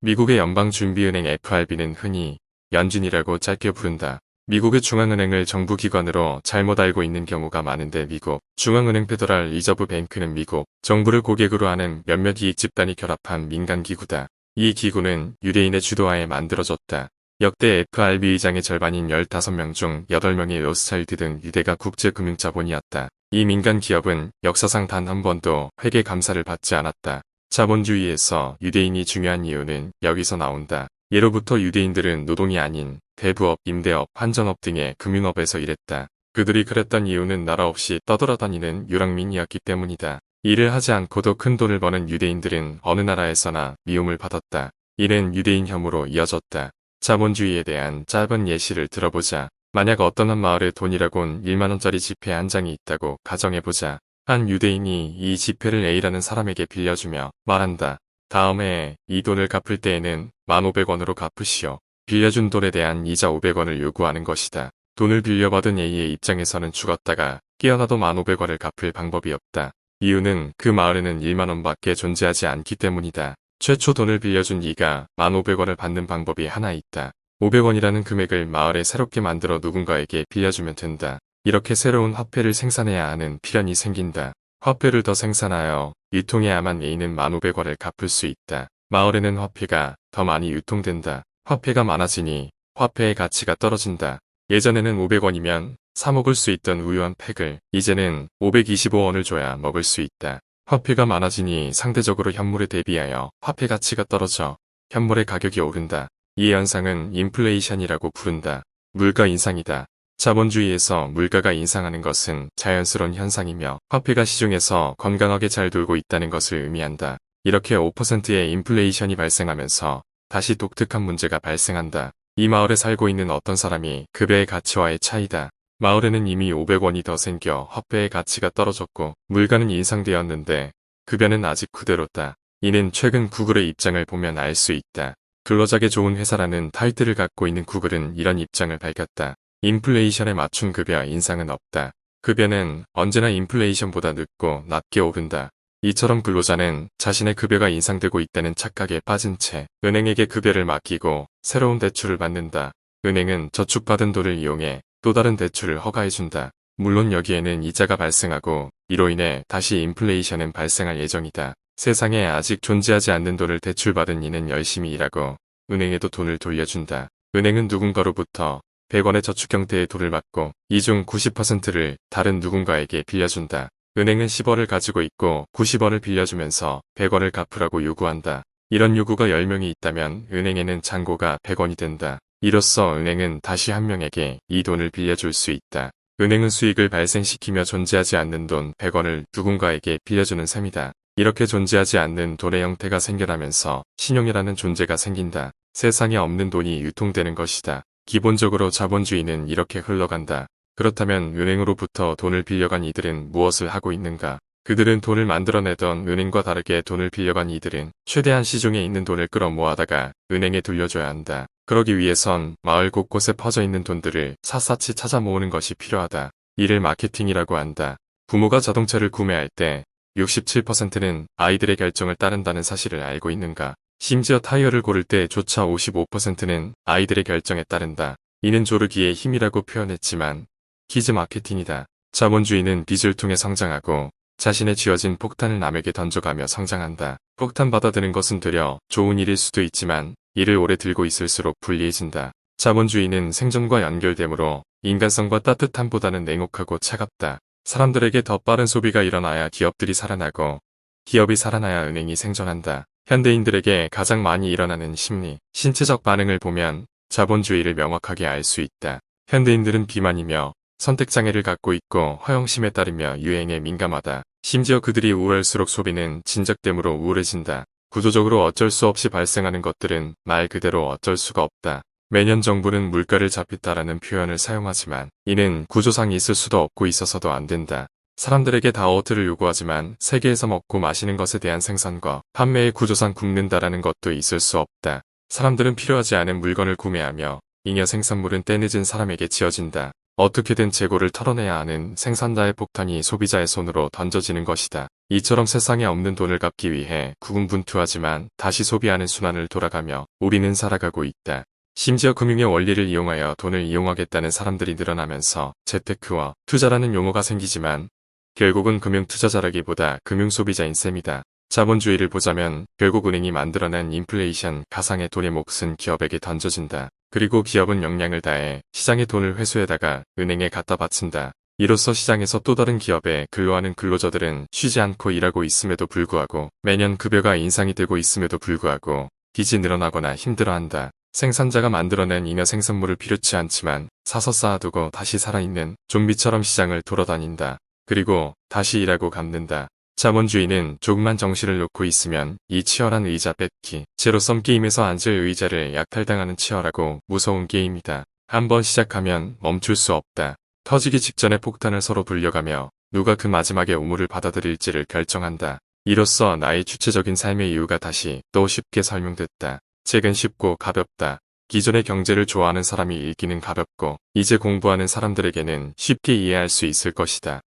미국의 연방준비은행 FRB는 흔히 연준이라고 짧게 부른다. 미국의 중앙은행을 정부기관으로 잘못 알고 있는 경우가 많은데 미국 중앙은행 페더럴 리저브 뱅크는 미국 정부를 고객으로 하는 몇몇 이익 집단이 결합한 민간기구다. 이 기구는 유대인의 주도하에 만들어졌다. 역대 FRB 의장의 절반인 15명 중 8명이 로스차일드 등 유대가 국제금융자본이었다. 이 민간 기업은 역사상 단 한 번도 회계 감사를 받지 않았다. 자본주의에서 유대인이 중요한 이유는 여기서 나온다. 예로부터 유대인들은 노동이 아닌 대부업, 임대업, 환전업 등의 금융업에서 일했다. 그들이 그랬던 이유는 나라 없이 떠돌아다니는 유랑민이었기 때문이다. 일을 하지 않고도 큰 돈을 버는 유대인들은 어느 나라에서나 미움을 받았다. 이는 유대인 혐오로 이어졌다. 자본주의에 대한 짧은 예시를 들어보자. 만약 어떤 한 마을에 돈이라곤 1만원짜리 지폐 한 장이 있다고 가정해보자. 한 유대인이 이 지폐를 A라는 사람에게 빌려주며 말한다. 다음에 이 돈을 갚을 때에는 1,500원으로 갚으시오. 빌려준 돈에 대한 이자 500원을 요구하는 것이다. 돈을 빌려받은 A의 입장에서는 죽었다가 깨어나도 1,500원을 갚을 방법이 없다. 이유는 그 마을에는 1만원밖에 존재하지 않기 때문이다. 최초 돈을 빌려준 이가 1,500원을 받는 방법이 하나 있다. 500원이라는 금액을 마을에 새롭게 만들어 누군가에게 빌려주면 된다. 이렇게 새로운 화폐를 생산해야 하는 필연이 생긴다. 화폐를 더 생산하여 유통해야만 A는 1,500원을 갚을 수 있다. 마을에는 화폐가 더 많이 유통된다. 화폐가 많아지니 화폐의 가치가 떨어진다. 예전에는 500원이면 사 먹을 수 있던 우유 한 팩을 이제는 525원을 줘야 먹을 수 있다. 화폐가 많아지니 상대적으로 현물에 대비하여 화폐 가치가 떨어져 현물의 가격이 오른다. 이 현상은 인플레이션이라고 부른다. 물가 인상이다. 자본주의에서 물가가 인상하는 것은 자연스러운 현상이며 화폐가 시중에서 건강하게 잘 돌고 있다는 것을 의미한다. 이렇게 5%의 인플레이션이 발생하면서 다시 독특한 문제가 발생한다. 이 마을에 살고 있는 어떤 사람이 급여의 가치와의 차이다. 마을에는 이미 500원이 더 생겨 화폐의 가치가 떨어졌고 물가는 인상되었는데 급여는 아직 그대로다. 이는 최근 구글의 입장을 보면 알 수 있다. 근로자에게 좋은 회사라는 타이틀을 갖고 있는 구글은 이런 입장을 밝혔다. 인플레이션에 맞춘 급여 인상은 없다. 급여는 언제나 인플레이션보다 늦고 낮게 오른다. 이처럼 근로자는 자신의 급여가 인상되고 있다는 착각에 빠진 채 은행에게 급여를 맡기고 새로운 대출을 받는다. 은행은 저축받은 돈을 이용해 또 다른 대출을 허가해준다. 물론 여기에는 이자가 발생하고 이로 인해 다시 인플레이션은 발생할 예정이다. 세상에 아직 존재하지 않는 돈을 대출받은 이는 열심히 일하고 은행에도 돈을 돌려준다. 은행은 누군가로부터 100원의 저축 형태의 돈을 받고 이 중 90%를 다른 누군가에게 빌려준다. 은행은 10원을 가지고 있고 90원을 빌려주면서 100원을 갚으라고 요구한다. 이런 요구가 10명이 있다면 은행에는 잔고가 100원이 된다. 이로써 은행은 다시 한 명에게 이 돈을 빌려줄 수 있다. 은행은 수익을 발생시키며 존재하지 않는 돈 100원을 누군가에게 빌려주는 셈이다. 이렇게 존재하지 않는 돈의 형태가 생겨나면서 신용이라는 존재가 생긴다. 세상에 없는 돈이 유통되는 것이다. 기본적으로 자본주의는 이렇게 흘러간다. 그렇다면 은행으로부터 돈을 빌려간 이들은 무엇을 하고 있는가? 그들은 돈을 만들어내던 은행과 다르게 돈을 빌려간 이들은 최대한 시중에 있는 돈을 끌어모아다가 은행에 돌려줘야 한다. 그러기 위해선 마을 곳곳에 퍼져 있는 돈들을 샅샅이 찾아 모으는 것이 필요하다. 이를 마케팅이라고 한다. 부모가 자동차를 구매할 때 67%는 아이들의 결정을 따른다는 사실을 알고 있는가? 심지어 타이어를 고를 때조차 55%는 아이들의 결정에 따른다. 이는 조르기의 힘이라고 표현했지만 키즈 마케팅이다. 자본주의는 빚을 통해 성장하고 자신의 쥐어진 폭탄을 남에게 던져가며 성장한다. 폭탄 받아드는 것은 되려 좋은 일일 수도 있지만 이를 오래 들고 있을수록 불리해진다. 자본주의는 생존과 연결되므로 인간성과 따뜻함보다는 냉혹하고 차갑다. 사람들에게 더 빠른 소비가 일어나야 기업들이 살아나고 기업이 살아나야 은행이 생존한다. 현대인들에게 가장 많이 일어나는 심리, 신체적 반응을 보면 자본주의를 명확하게 알 수 있다. 현대인들은 비만이며 선택장애를 갖고 있고 허영심에 따르며 유행에 민감하다. 심지어 그들이 우울할수록 소비는 진작됨으로 우울해진다. 구조적으로 어쩔 수 없이 발생하는 것들은 말 그대로 어쩔 수가 없다. 매년 정부는 물가를 잡겠다라는 표현을 사용하지만 이는 구조상 있을 수도 없고 있어서도 안 된다. 사람들에게 다이어트를 요구하지만 세계에서 먹고 마시는 것에 대한 생산과 판매의 구조상 굶는다라는 것도 있을 수 없다. 사람들은 필요하지 않은 물건을 구매하며 잉여 생산물은 때늦은 사람에게 지어진다. 어떻게든 재고를 털어내야 하는 생산자의 폭탄이 소비자의 손으로 던져지는 것이다. 이처럼 세상에 없는 돈을 갚기 위해 고군분투하지만 다시 소비하는 순환을 돌아가며 우리는 살아가고 있다. 심지어 금융의 원리를 이용하여 돈을 이용하겠다는 사람들이 늘어나면서 재테크와 투자라는 용어가 생기지만 결국은 금융투자자라기보다 금융소비자인 셈이다. 자본주의를 보자면 결국 은행이 만들어낸 인플레이션 가상의 돈의 몫은 기업에게 던져진다. 그리고 기업은 역량을 다해 시장의 돈을 회수해다가 은행에 갖다 바친다. 이로써 시장에서 또 다른 기업에 근로하는 근로자들은 쉬지 않고 일하고 있음에도 불구하고 매년 급여가 인상이 되고 있음에도 불구하고 빚이 늘어나거나 힘들어한다. 생산자가 만들어낸 잉여 생산물을 필요치 않지만 사서 쌓아두고 다시 살아있는 좀비처럼 시장을 돌아다닌다. 그리고 다시 일하고 갚는다. 자본주의는 조금만 정신을 놓고 있으면 이 치열한 의자 뺏기, 제로섬 게임에서 앉을 의자를 약탈당하는 치열하고 무서운 게임이다. 한번 시작하면 멈출 수 없다. 터지기 직전에 폭탄을 서로 불려가며 누가 그 마지막에 우물을 받아들일지를 결정한다. 이로써 나의 주체적인 삶의 이유가 다시 또 쉽게 설명됐다. 책은 쉽고 가볍다. 기존의 경제를 좋아하는 사람이 읽기는 가볍고 이제 공부하는 사람들에게는 쉽게 이해할 수 있을 것이다.